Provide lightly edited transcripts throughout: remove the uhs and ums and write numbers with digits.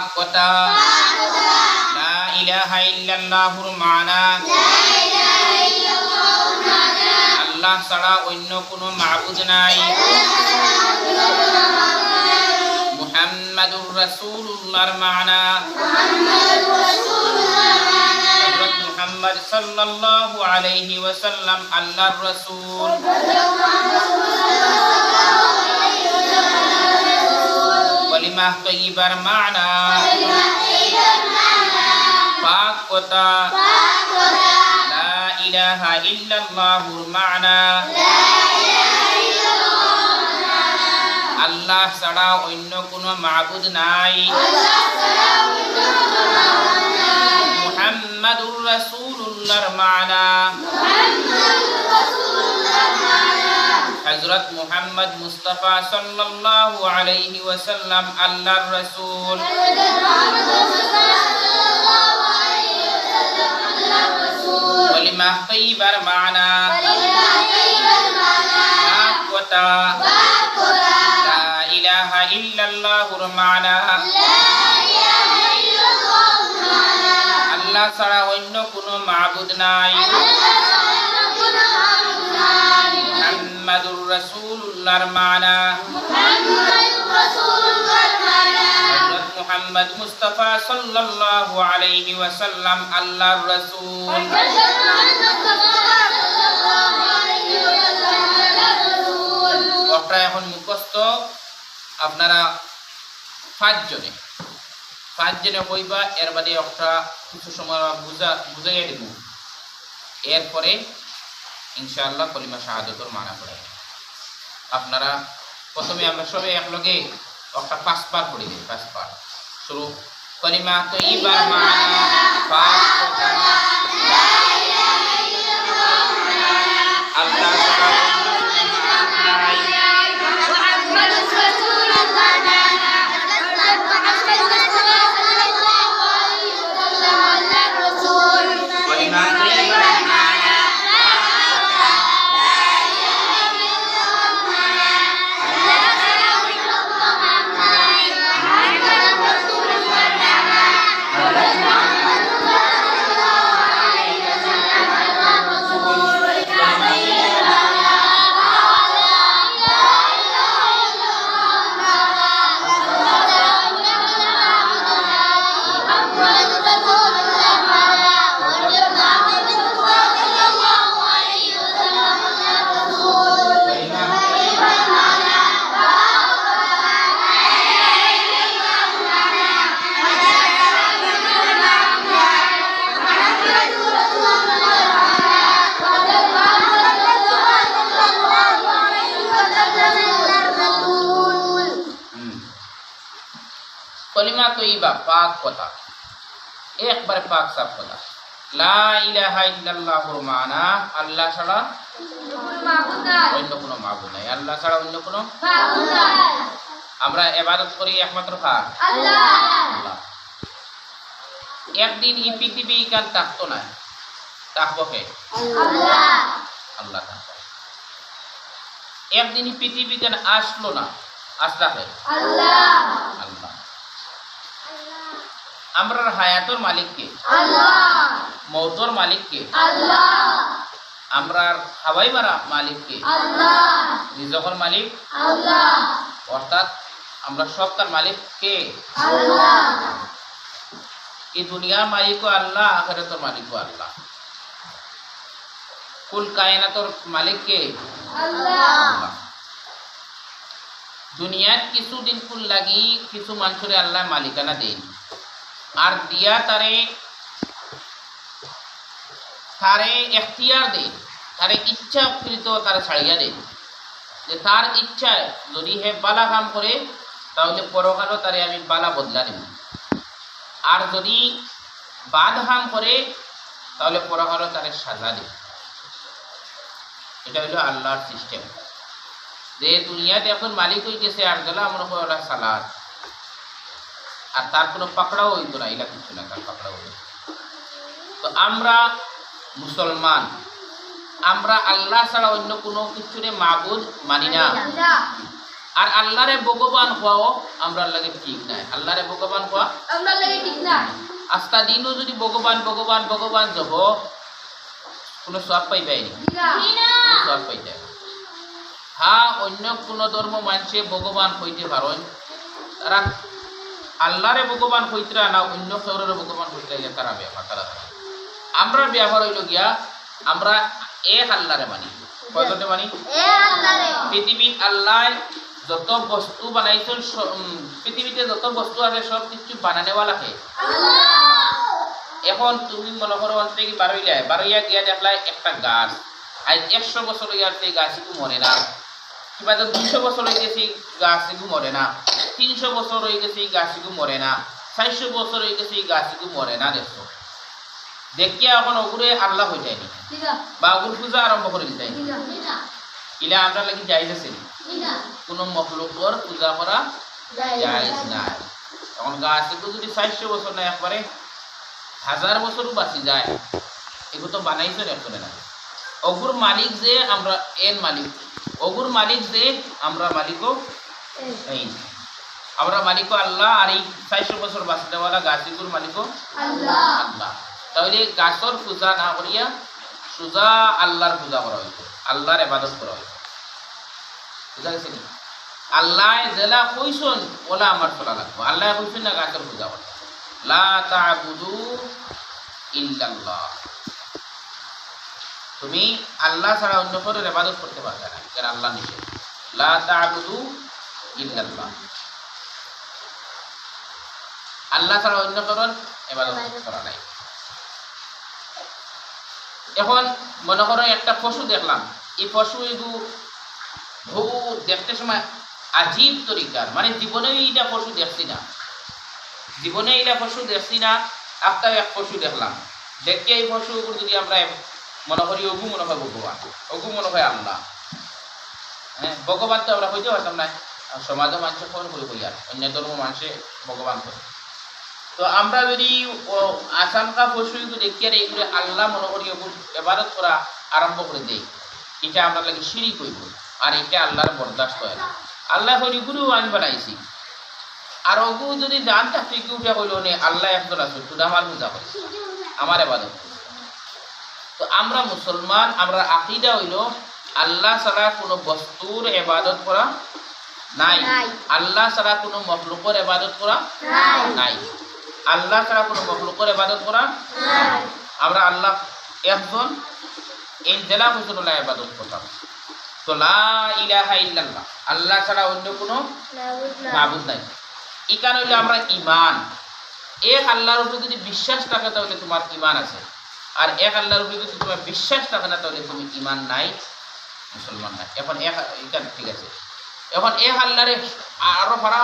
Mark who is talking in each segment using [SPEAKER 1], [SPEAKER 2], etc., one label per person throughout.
[SPEAKER 1] পাক কথা লা ইলাহা ইল্লাল্লাহুর মানা আল্লাহ ছাড়া অন্য কোনো মাবুদ নাই মুহাম্মাদুর রাসূলুল্লাহর মানা হযরত মুহাম্মদ সাল্লাল্লাহু আলাইহি ওয়াসাল্লাম আল্লাহর রাসূল কলিমা তয়্যিবার মানা পাক কথা লা ইলাহা ইল্লাল্লাহুর মানা আল্লাহ ছাড়া অন্য কোনো মাবুদ নাই মুহাম্মাদুর রাসূলুল্লাহর মানা হযরত মুহাম্মদ মুস্তাফা সাল্লাল্লাহু আলাইহি ওয়াসাল্লাম আল্লাহর রাসূল কলিমা তয়্যিবার মানা পাক কথা লা ইলাহা ইল্লাল্লাহুর মানা আল্লাহ ছাড়া অন্য কোনো মাবুদ নাই মুহাম্মাদুর রাসূলুল্লাহর মানা হযরত মুহাম্মদ মুস্তাফা সাল্লাল্লাহু আলাইহি ওয়াসাল্লাম আল্লাহর রাসূল কথা এখন মুখস্থ আপনারা পাঁচজনে কইবা এর বাদে একটা কিছু সময় বুঝাইয়া দিব এরপরে ইনশাআল্লাহ কলিমা শাহাদাতুর মানা পড়ে আপনারা প্রথমে আমরা সবাই একলগে একটা 5 বার পড়ি দিই 5 বার শুরু কলিমা তয়্যিবার মানা পাক কথা লা ইলাহা ইল্লাল্লাহ আল্লাহ ছাড়া কলিমা তয়্যিবা পাক কথা একবারে পাক সাফ কথা লা ইলাহা ইল্লাল্লাহুর মানা আল্লাহ ছাড়া অন্য কোনো মাবুদ নাই আল্লাহ ছাড়া অন্য কোনো মাবুদ নাই আমরা ইবাদত করি একমাত্র কার আল্লাহ একদিন এই পৃথিবী কাল থাকতো না থাকবো কে আল্লাহ থাকবে একদিন এই পৃথিবী কাল আসলো না আসলা কে আল্লাহ আমরার হায়াতর মালিক কে আল্লাহ মওতর মালিক কে আল্লাহ আমরার হাওয়াই মারা মালিক কে আল্লাহ রিজকের মালিক আল্লাহ অর্থাৎ আমরা সবটার মালিক কে আল্লাহ এই দুনিয়ার মালিকও আল্লাহ আখিরাতের মালিকও আল্লাহ কুল কায়নাতর মালিক কে আল্লাহ দুনিয়ার কিছুদিন কুল লাগি কিছু মানুষের আল্লাহ মালিকানা দেন আর দিয়া তারে এখতিয়ার দেন তারে ইচ্ছাকৃত তারে ছাড়িয়া দেন যে তার ইচ্ছায় যদি হে বালা কাম করে তাহলে পরকালও তারে আমি বালা বদলা দেব আর যদি বাদ কাম করে তাহলে পরকালও তারে সাজা দেব এটা হলো আল্লাহর সিস্টেম যে দুনিয়াতে এখন মালিক হইতেছে আর গেলা মনে করো সালাদ আর তার কোনো পাকড়াও হইতো না এটা কিছু না তার পাকড়াও হইতো তো আমরা মুসলমান আমরা আল্লাহ ছাড়া অন্য কোনো কিছুরে মাবুদ মানি না আর আল্লাহরে ভগবান হওয়াও আমরা লাগে ঠিক নাই। আল্লাহরে ভগবান হওয়া
[SPEAKER 2] আমরা লাগে ঠিক না।
[SPEAKER 1] আস্তা দিনও যদি ভগবান ভগবান ভগবান যাব কোনো সব পাইবাই
[SPEAKER 2] না
[SPEAKER 1] সব পাইতে। হ্যাঁ, অন্য কোন ধর্ম মানছে ভগবান হইতে পারেন, তারা আল্লাহরে ভগবান হইতে না অন্য কেউরে ভগবান হইতে তারা ব্যাপার তারা। আমরা ব্যবহার হইল গিয়া আমরা এক আল্লাহরে মানি। কয়জনে মানি? পৃথিবীর আল্লাহ যত বস্তু বানাইছেন, পৃথিবীতে যত বস্তু আছে সব কিছু বানানেওয়ালাকে। এখন তুমি মনে করো অন্তরে কি বারোইয়া গিয়া দেখলাই একটা গাছ, আজ 100 বছর হইয়ার সেই গাছ একটু মরে না, কিংবা 200 বছর হয়ে গেছে গাছ একটু মরে না, 300 বছর হয়ে গেছে গাছ একটু মরে না, 400 বছর হয়ে গেছে গাছ একটু মরে না। দেখছো দেখিয়া এখন ওগুলো আল্লাহ হয়ে যায়নি বা ওগুলো পূজা আরম্ভ করে দিতে ইলা আমরা লাগি যাইজ আছে কোনো মখলুকর পূজা করা যাইজ নাই। এখন গাছ একটু যদি 400 বছর না একবারে 1000 বছরও বাঁচি যায়, এগুলো তো বানাইছেন একজনে না। অগুর মালিক যে আমরা এন মালিক, অগুর মালিক যে আমরা মালিকও এই, আমরা মালিকও আল্লাহ। আর এই 400 বছর বাঁচি দেওয়ালা গাছগুলোর মালিকও আল্লাহ। তাহলে গাছর পূজা না করিয়া সোজা আল্লাহর পূজা করা হইতো, আল্লাহর ইবাদত করা হইতো। বুঝা গেছে? আল্লাহ জেলা কইসন ওলা আমার চলা লাগবো। আল্লাহ কইসন না গাছের পূজা করতে, লা তা'বুদু ইল্লাল্লাহ। তুমি আল্লাহ ছাড়া অন্য কারোর ইবাদত করতে পারবে না, কারণ আল্লাহ নিষেধ। লা তা'বুদু ইল্লাল্লাহ, আল্লাহ ছাড়া অন্য কারোর ইবাদত করা নাই। এখন মনে করো একটা পশু দেখলাম, এই পশু এগুলো বহু দেখতে সময় আজীব তরিকার, মানে জীবনেও এইটা পশু দেখছি না, জীবনে এইটা পশু দেখছি না। একটা এক পশু দেখলাম, দেখে এই পশু যদি আমরা মনে করি অগু মনে হয় ভগবান, অগু মনে হয় আল্লাহ। হ্যাঁ, ভগবান তো আমরা হইতে পারতাম না, সমাজে মানুষের ফোন করে হই, আর অন্য ধর্ম মানুষে ভগবান করে। তো আমরা যদি আসামকা পশু দেখি আর এইগুলো আল্লাহ মনে করি এবারত করা আরম্ভ করে দেই, এটা আমরা লাগে শিরিক হইব, আর এটা আল্লাহর বরদাস্ত হয় না। আল্লাহ হরিগুরু আমি বানাইছি, আর অগু যদি জান থাকতে কি উঠে হইল নে আল্লাহ একজন আছে, শুধু আমার পূজা করে, আমার এবাদত। তো আমরা মুসলমান, আমরা আকীদা হইল আল্লাহ ছাড়া কোনো বস্তুর ইবাদত করা নাই, আল্লাহ ছাড়া কোনো মখলুকের ইবাদত করা নাই, আল্লাহ ছাড়া কোনো মখলুকের ইবাদত করা নাই। আমরা আল্লাহ একজন, এই জেলা হুজুরুল্লাহ ইবাদত করতাম। তো লা ইলাহা ইল্লাল্লাহ, আল্লাহ ছাড়া অন্য কোনো মাবুদ নাই। ইকান হইলে আমরা ইমান, এক আল্লাহর উপরে যদি বিশ্বাস থাকে তাহলে তোমার ইমান আছে, আর এক আল্লাহর উপরে যদি তোমার বিশ্বাস থাকে না তাহলে তুমি ইমান নাই, মুসলমান নাই। এখন ইকান ঠিক আছে, এখন এক আল্লাহরে আরো সারা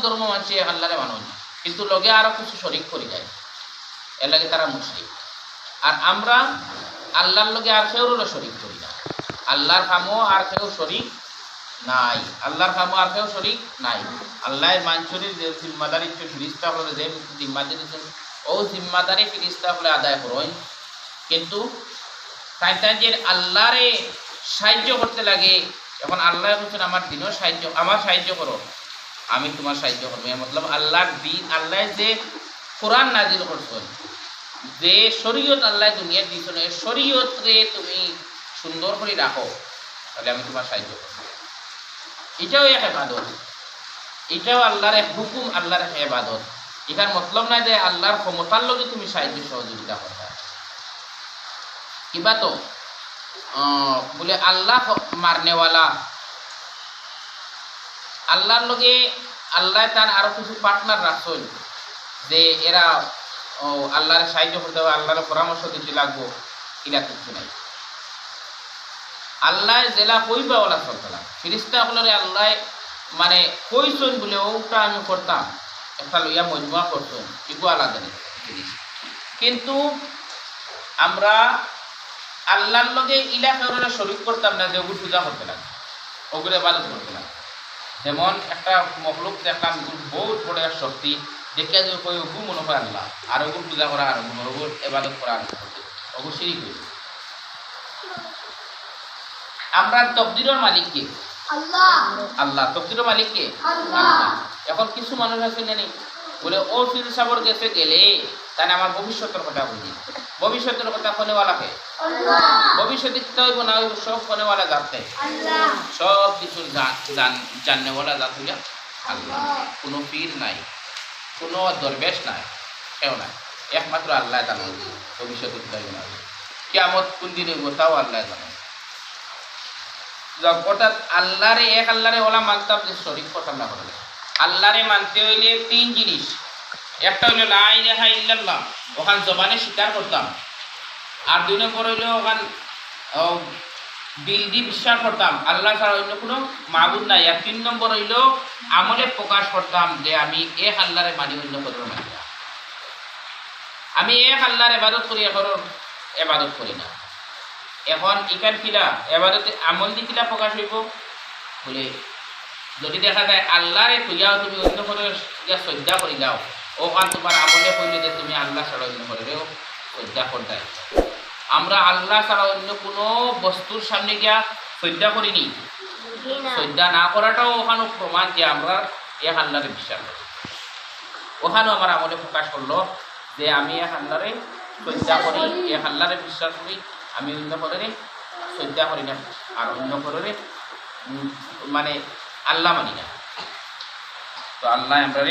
[SPEAKER 1] ধর্ম মানছে, এক আল্লাহরে মানুষ কিন্তু লগে আরো কিছু শরিক করে যায়, এর লাগে তারা মুশরিক। আর আমরা আল্লাহর লগে আর কেউর শরিক করি না, আল্লাহর কামও আর কেউ শরিক নাই, আল্লাহর কামও আর কেউ শরিক নাই। আল্লাহ মানুষের যে জিম্মাদারি ফিরিস্তা হলে যে জিম্মাদারি দিয়েছেন, ও জিম্মাদারি ফিরিস্তা হলে আদায় করেন, কিন্তু তাই আল্লাহরে সাহায্য করতে লাগে। এখন আল্লাহ বলছেন আমার দিনও সাহায্য, আমার সাহায্য করো, আমি তোমার সাহায্য করবো। এর মতলব আল্লাহর দিন, আল্লাহ যে কোরআন নাজিল করছেন, যে শরীয়ত আল্লাহ দুনিয়ার দিয়েছেন, এই শরীয়তরে তুমি সুন্দর করে রাখো, তাহলে আমি তোমার সাহায্য করবো। এটাও এক ইবাদত, এটাও আল্লাহর এক হুকুম, আল্লাহর এক ইবাদত। এটার মতলব না যে আল্লাহর ক্ষমতার লগে তুমি সাহায্য সহযোগিতা করবে। কিবা তো বলে আল্লাহ মারনেওয়ালা, আল্লাহর লগে আল্লাহ তার আরো কিছু পার্টনার রাখছেন যে এরা আল্লাহর সাহায্য করতে হবে, আল্লাহর পরামর্শ দিতে লাগবো, এটা কিছু নাই। আল্লাহ জেলা কইবা ওলা চলতাম, ফিরিস্তা হলরে আল্লাহ মানে কইসন বলে ওটা আমি করতাম, একটা লইয়া মজমুয়া করতাম, এগুলো আলাদা জিনিস। কিন্তু আমরা আল্লাহর লগে ইলা কারণে শরীক করতাম না যে ওগুলো পূজা করতে লাগে, ওগুলো ইবাদত করতে লাগে। যেমন একটা মখলুক দেখলাম বহুত বড় এক শক্তি, দেখে যে কই ওগু মনে হয় আল্লাহ, আর ওগুলো পূজা করা আর ওগুলো ইবাদত করা আর ওগুলো শিরিক হইছে। আমরা তকদিরের মালিক কে? আল্লাহ। তকদিরের মালিক কে?
[SPEAKER 2] আল্লাহ।
[SPEAKER 1] এখন কিছু মানুষ আছে না নেই বলে ও ফির সাবর গেছে গেলে তাই আমার ভবিষ্যতের কথা বুঝি, ভবিষ্যতের কথা কোনেওয়ালাকে ভবিষ্যতে কি হইব না হইব সব কোনেওয়ালা জানতে, সব কিছু জাননেওয়ালা জাত হইয়া আল্লাহ। কোনো পীর নাই, কোনো দরবেশ নাই, কেউ নাই, একমাত্র আল্লাহ জানেন ভবিষ্যতে কি হইব না হইব, কিয়ামত কোন দিন হইব তাও আল্লাহ জানেন। অর্থাৎ আল্লাহরে এক আল্লাহরে ওলা মানতাম যে শরীক কথা না করলে। আল্লাহরে মানতে হইলে তিন জিনিস, একটা হইল লা ইলাহা ইল্লাল্লাহ, ওখান জবানে স্বীকার করতাম, আর দুই নম্বর হইল ওখান দিল দিয়ে বিশ্বাস করতাম আল্লাহ ছাড়া অন্য কোনো মাবুদ নাই, আর তিন নম্বর হইল আমলে প্রকাশ করতাম যে আমি এক আল্লাহরে মানি, অন্য কোনো মানি না, আমি এক আল্লাহর ইবাদত করি, এখন ইবাদত করি না। এখন ইকান কিলা এবাদতে আমল দি কিলা প্রকাশ হইব বলে যদি দেখা যায় আল্লাহরে তুইয়াও তুমি অন্য করে শ্রদ্ধা করি দাও, ওখান তোমার আমলে কইলে যে তুমি আল্লাহ ছাড়া অন্য করেও শ্রদ্ধা করতে। আমরা আল্লাহ ছাড়া অন্য কোনো বস্তুর সামনে গিয়া শ্রদ্ধা করিনি, শ্রদ্ধা না করাটাও ওখানে প্রমাণ যে আমরা এক আল্লাহরে বিশ্বাস করি। ওখানেও আমার আমলে প্রকাশ করলো যে আমি এক আল্লাহরে শ্রদ্ধা করি, এক আল্লাহরে বিশ্বাস করি, আমি অন্য করে শ্রদ্ধা করি না, আর অন্য করে মানে আল্লাহ মানি না। তো আল্লাহ আমরা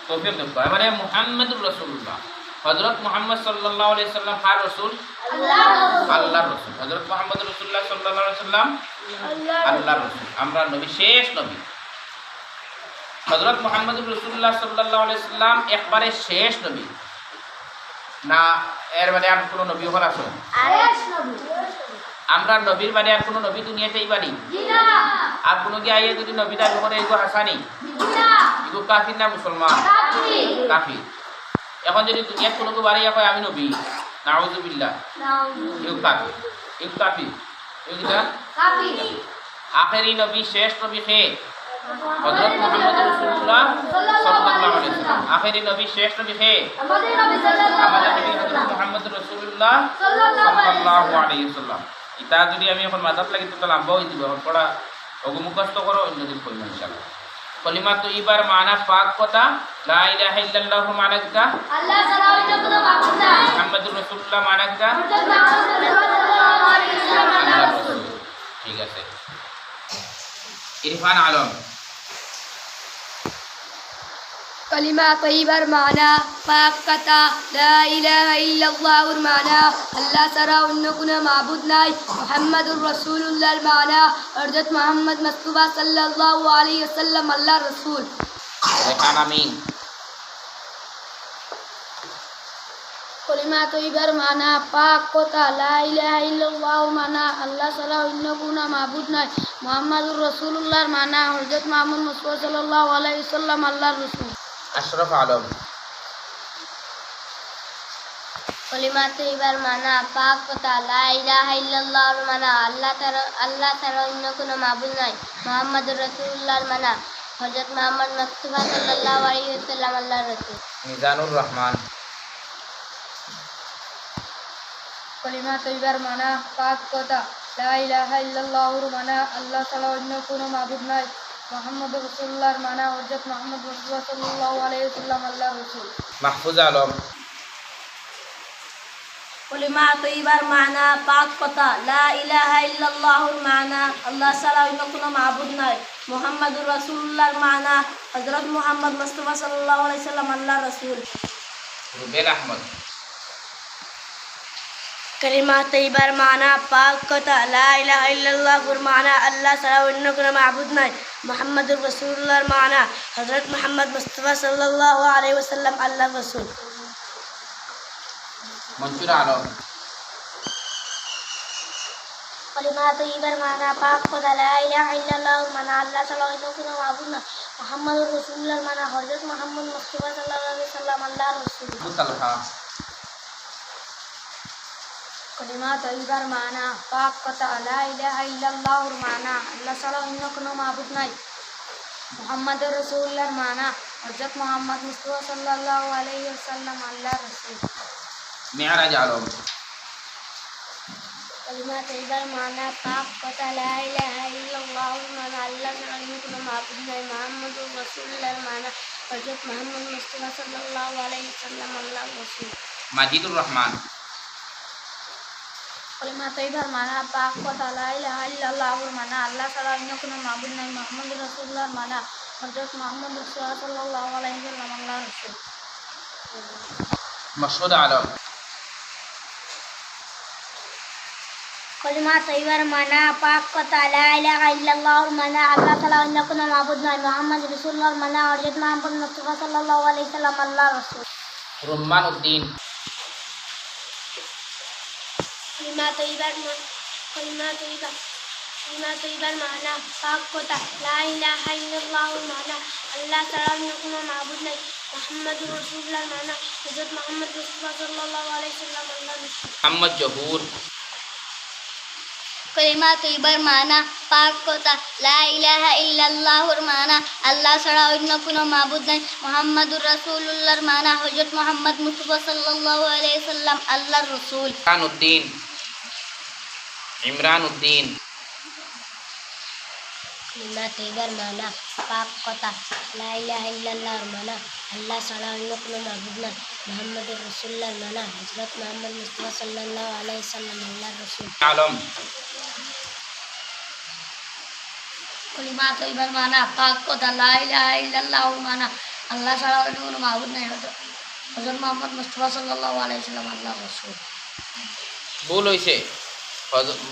[SPEAKER 1] তৌফিক দেব। এবারে মুহাম্মদুর রাসূলুল্লাহ, হযরত মুহাম্মদ সাল্লাল্লাহু আলাইহি সাল্লাম কার রাসূল? আল্লাহর রাসূল। হযরত মুহাম্মদ রাসূলুল্লাহ সাল্লাল্লাহু আলাইহি সাল্লাম আল্লাহর রাসূল, আমরা নবী, শেষ নবী। হযরত মুহাম্মদুর রাসূলুল্লাহ সাল্লাল্লাহু আলাইহি সাল্লাম একবারে শেষ নবী না, এর মানে আর কোনো নবী হল আসো? আমরা নবীর মানে আর কোনো নবী দুনিয়াতেই পারি? আর কোনো কি আইয়ে যদি নবী দাবি করে এগো হাসানি, এগো কাফির না মুসলমান? কাফির। এখন যদি দুনিয়ার কোনো কেউ বাড়ি হয় আমি নবী, নাউযুবিল্লাহ, এগো কাফির, এগো কাফির, এগুলা আখেরি নবী, শেষ নবী কে? হযরত মুহাম্মদ রাসূলুল্লাহ সাল্লাল্লাহু আলাইহি ওয়াসাল্লাম। আখেরি নবী, শেষ নবী কে? আমাদের নবী হযরত মুহাম্মদ রাসূলুল্লাহ সাল্লাল্লাহু আলাইহি ওয়াসাল্লাম। এটা যদি আমি এখন মাথাত লাগি তো লাম্ব হই দিব, পড়া ওগো মুখস্থ করো, অন্যদিন কইব ইনশাআল্লাহ। কলিমা তয়্যিবার মানা পাক কথা, লা ইলাহা ইল্লাল্লাহ মানা কি? আল্লাহ ছাড়া অন্য কোনো মাবুদ নাই। মুহাম্মদুর রাসূলুল্লাহ মানা কি? সাল্লাল্লাহু আলাইহি ওয়াসাল্লাম। ঠিক আছে। ইরফান আলম।
[SPEAKER 2] कलिमा तय्यिबार माना पाक कथा ला इलाहा इल्लल्लाहुर माना अल्लाह ছাড়া অন্য কোনো মাবুদ নাই, মুহাম্মাদুর রাসূলুল্লাহর মানা হযরত মুহাম্মদ মুস্তাফা সাল্লাল্লাহু আলাইহি ওয়াসাল্লাম আল্লাহর রাসূল।
[SPEAKER 1] রেখান আমিন।
[SPEAKER 2] কলিমা তয়্যিবার মানা পাক কথা লা ইলাহা ইল্লাল্লাহুর মানা আল্লাহ ছাড়া অন্য কোনো মাবুদ নাই, মুহাম্মাদুর রাসূলুল্লাহর মানা হযরত মুহাম্মদ মুস্তাফা সাল্লাল্লাহু আলাইহি ওয়াসাল্লাম আল্লাহর রাসূল। আশরাফ আলম। কলিমা তয়্যিবার মানা পাক কথা লা ইলাহা ইল্লাল্লাহুর মানা আল্লাহ ছাড়া অন্য কোনো মাবুদ নাই, মুহাম্মাদুর রাসূলুল্লাহর মানা হযরত মুহাম্মদ মুস্তাফা সাল্লাল্লাহু আলাইহি ওয়াসাল্লাম আল্লাহর রাসূল। মিজানুর রহমান। কলিমা তয়্যিবার মানা পাক কথা লা ইলাহা ইল্লাল্লাহুর মানা আল্লাহ ছাড়া অন্য কোনো মাবুদ নাই, মুহাম্মদুর রাসূলুল্লাহর মানা হযরত মুহাম্মদ মুস্তাফা সাল্লাল্লাহু আলাইহি ওয়াসাল্লাম আল্লাহর রাসূল। মাহফুজ আলম।
[SPEAKER 3] কলিমা তয়্যিবার মানা পাক কথা লা ইলাহা ইল্লাল্লাহুর মানা আল্লাহ ছাড়া অন্য কোনো মাবুদ নাই, মুহাম্মদুর রাসূলুল্লাহর মানা হযরত মুহাম্মদ মুস্তাফা সাল্লাল্লাহু আলাইহি ওয়াসাল্লাম আল্লাহর রাসূল।
[SPEAKER 1] রুবেল আহমদ।
[SPEAKER 3] কলিমা তয়্যিবার মানা পাক কথা লা ইলাহা ইল্লাল্লাহুর মানা আল্লাহ ছাড়া অন্য কোনো মাবুদ নাই, মুহাম্মদুর রাসূলুল্লাহর মানা হযরত মুহাম্মদ মুস্তাফা সাল্লাল্লাহু আলাইহি ওয়াসাল্লাম আল্লাহর রাসূল।
[SPEAKER 1] মনসুর আলম।
[SPEAKER 2] কলিমা তয়্যিবার মানা পাক কথা লা ইলাহা ইল্লাল্লাহুর মানা আল্লাহ ছাড়া অন্য কোনো মাবুদ নাই, মুহাম্মদুর রাসূলুল্লাহর মানা হযরত মুহাম্মদ মুস্তাফা সাল্লাল্লাহু আলাইহি ওয়াসাল্লাম আল্লাহর রাসূল। মুতালহা। কলিমা তয়্যিবার মানা পাক কথা লা ইলাহা ইল্লাল্লাহুর মানা আল্লাহ ছাড়া অন্য কোনো মাবুদ নাই, মুহাম্মদুর রাসূলুল্লাহর মানা হযরত মুহাম্মদ মুস্তাফা সাল্লাল্লাহু আলাইহি ওয়াসাল্লাম আল্লাহর রাসূল।
[SPEAKER 1] মেরাজ আলম।
[SPEAKER 2] कलिमा तैयबार माना पाक कथा ला इलाहा इल्लल्लाहुर माना अल्लाह ताला কোনো মাবুদ নাই মুহাম্মাদুর রাসূলুল্লাহর মানা হযরত মুহাম্মদ মুস্তাফা সাল্লাল্লাহু আলাইহি ওয়াসাল্লাম আল্লাহর রাসূল
[SPEAKER 1] মাজিদুর রহমান
[SPEAKER 2] कलिमा तैयबार माना पाक कथा ला इलाहा इल्लल्लाहुर माना अल्लाह ताला কোনো মাবুদ নাই মুহাম্মাদুর রাসূলুল্লাহর মানা হযরত মুহাম্মদ মুস্তাফা সাল্লাল্লাহু আলাইহি ওয়াসাল্লাম আল্লাহর রাসূল
[SPEAKER 1] মাসউদ আলম
[SPEAKER 2] कलिमा तैयबार माना पाक कथा ला इलाहा इल्लल्लाहुर माना अल्लाह ताला কোনো মাবুদ নাই মুহাম্মদ রাসূলুল্লাহর মানা হযরত মুহাম্মদ মুস্তাফা সাল্লাল্লাহু আলাইহি ওয়াসাল্লাম আল্লাহর রাসূল
[SPEAKER 1] রুম্মান উদ্দিন
[SPEAKER 2] कलिमा तैयबार माना पाक कथा ला इलाहा इल्लल्लाहुर माना अल्लाह ताला কোনো মাবুদ নাই মুহাম্মদুর রাসূলুল্লাহর মানা হযরত মুহাম্মদ মুস্তাফা সাল্লাল্লাহু আলাইহি ওয়াসাল্লাম আল্লাহর রাসূল
[SPEAKER 1] মোহাম্মদ জহুর
[SPEAKER 2] कलिमा तैयबार माना पाक कथा ला इलाहा इल्लल्लाहुर माना अल्लाह ছাড়া অন্য কোনো মাবুদ নাই মুহাম্মাদুর রাসূলুল্লাহর মানা হযরত মুহাম্মদ মুস্তাফা সাল্লাল্লাহু আলাইহি ওয়াসাল্লাম আল্লাহর রাসূল
[SPEAKER 1] ইমরান উদ্দিন
[SPEAKER 2] कलिमा तैयबार माना पाक कथा ला इलाहा इल्लल्लाहुर माना अल्लाह ছাড়া অন্য কোনো মাবুদ নাই মুহাম্মাদুর রাসূলুল্লাহর মানা হযরত মুহাম্মদ মুস্তাফা সাল্লাল্লাহু আলাইহি ওয়াসাল্লাম আল্লাহর রাসূল
[SPEAKER 1] আলম
[SPEAKER 2] कलिमा तैयबार माना पाक कथा ला इलाहा इल्लल्लाहुर माना अल्लाह ছাড়া অন্য কোনো মাবুদ নাই হযরত মুহাম্মদ মুস্তাফা সাল্লাল্লাহু আলাইহি ওয়াসাল্লাম আল্লাহর রাসূল
[SPEAKER 1] ভুল হয়েছে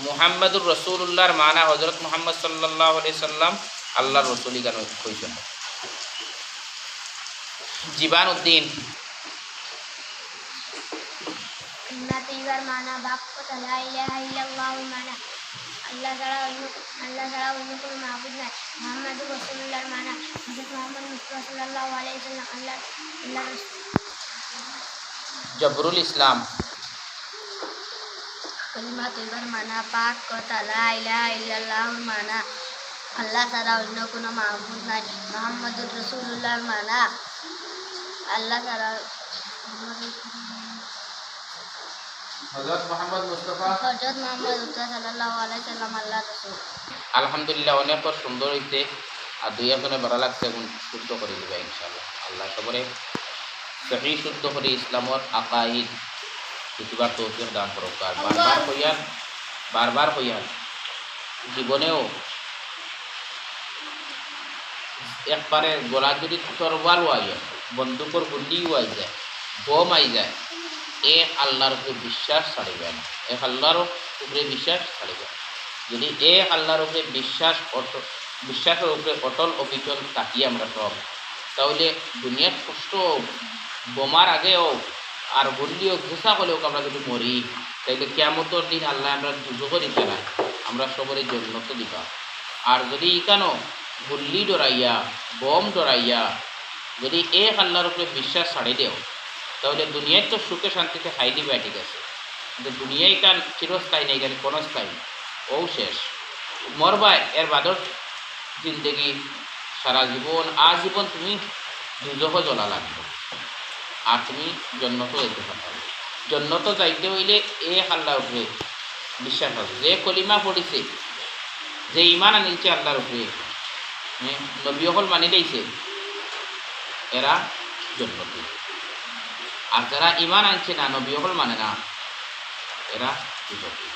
[SPEAKER 1] মুহাম্মাদুর রাসূলুল্লাহর মানা হযরত মুহাম্মদ সাল্লাল্লাহু আলাইহি সাল্লাম আল্লাহর রাসূলই গান কইছেন জীবান উদ্দিন
[SPEAKER 2] कलिमा तैयबार माना पाक कथा ला इलाहा इल्लल्लाहुर माना अल्लाह ছাড়া অন্য কোনো মাবুদ নাই মুহাম্মাদুর রাসূলুল্লাহর মানা হযরত মুহাম্মদ মুস্তাফা সাল্লাল্লাহু আলাইহি ওয়াসাল্লাম আল্লাহর রাসূল
[SPEAKER 1] জবরুল ইসলাম
[SPEAKER 2] कलिमा तैयबार माना पाक कथा ला इलाहा इल्लल्लाहुर माना अल्लाह ছাড়া অন্য কোনো মাবুদ নাই মুহাম্মাদুর রাসূলুল্লাহর মানা আল্লাহ ছাড়া
[SPEAKER 1] হযরত মুহাম্মদ মুস্তাফা
[SPEAKER 2] হযরত মুহাম্মদ সাল্লাল্লাহু আলাইহি ওয়াসাল্লাম আল্লাহর রাসূল
[SPEAKER 1] আলহামদুলিল্লাহ অনেক সুন্দর হইছে আর দুই একজনে ভালো লাগছে এখন শুদ্ধ করে দিবা ইনশাআল্লাহ আল্লাহ সবরে সহি শুদ্ধ করে ইসলামর আকাইদ শিখিবার তৌফিক দান করুক আর বারবার হইয়ান জীবনেও একবারে গলা যদি তরবাল হয়ে যায় বন্দুকর গুলি হয়ে যায় বোম আই যায় এক আল্লাহর উপরে বিশ্বাস ছাড়িবে না এক আল্লাহর উপরে বিশ্বাস ছাড়িবে যদি এক আল্লাহর উপরে বিশ্বাসের উপরে অটল অবিচল থাকি আমরা সব তাহলে দুনিয়ার কষ্ট বোমার আগেও আর গুলিও ঘোষা করলেও আমরা যদি মরি তাইলে কিয়ামতের দিন আল্লাহ আমরা দুজকও দিতে না আমরা সবরে জন্নত দিবা আর যদি ইকানো গুল্লি ডরাইয়া বোম ডরাইয়া যদি এক আল্লাহর উপরে বিশ্বাস ছাড়ি দেও তাহলে দুনিয়ায় তো সুখে শান্তিতে খাই দিবে ঠিক আছে কিন্তু দুনিয়ায় কান চিরস্থায়ী নেই কারণ কোনো স্থায়ী ও শেষ মরবা এর বাদর জিন্দগি সারা জীবন আজীবন তুমি দুজক জ্বলা লাগবে আর তুমি জন্নত যাইতে পারবে জন্নত যাইতে হইলে এ আল্লাহর উপরে বিশ্বাস আছে যে কলিমা পড়িছে যে ইমান আনিছে আল্লাহর উপরে নবী হল মানি দিয়েছে এরা জন্নতি আর যারা ইমান আনছে না নবী হল মানে না এরা দুজকি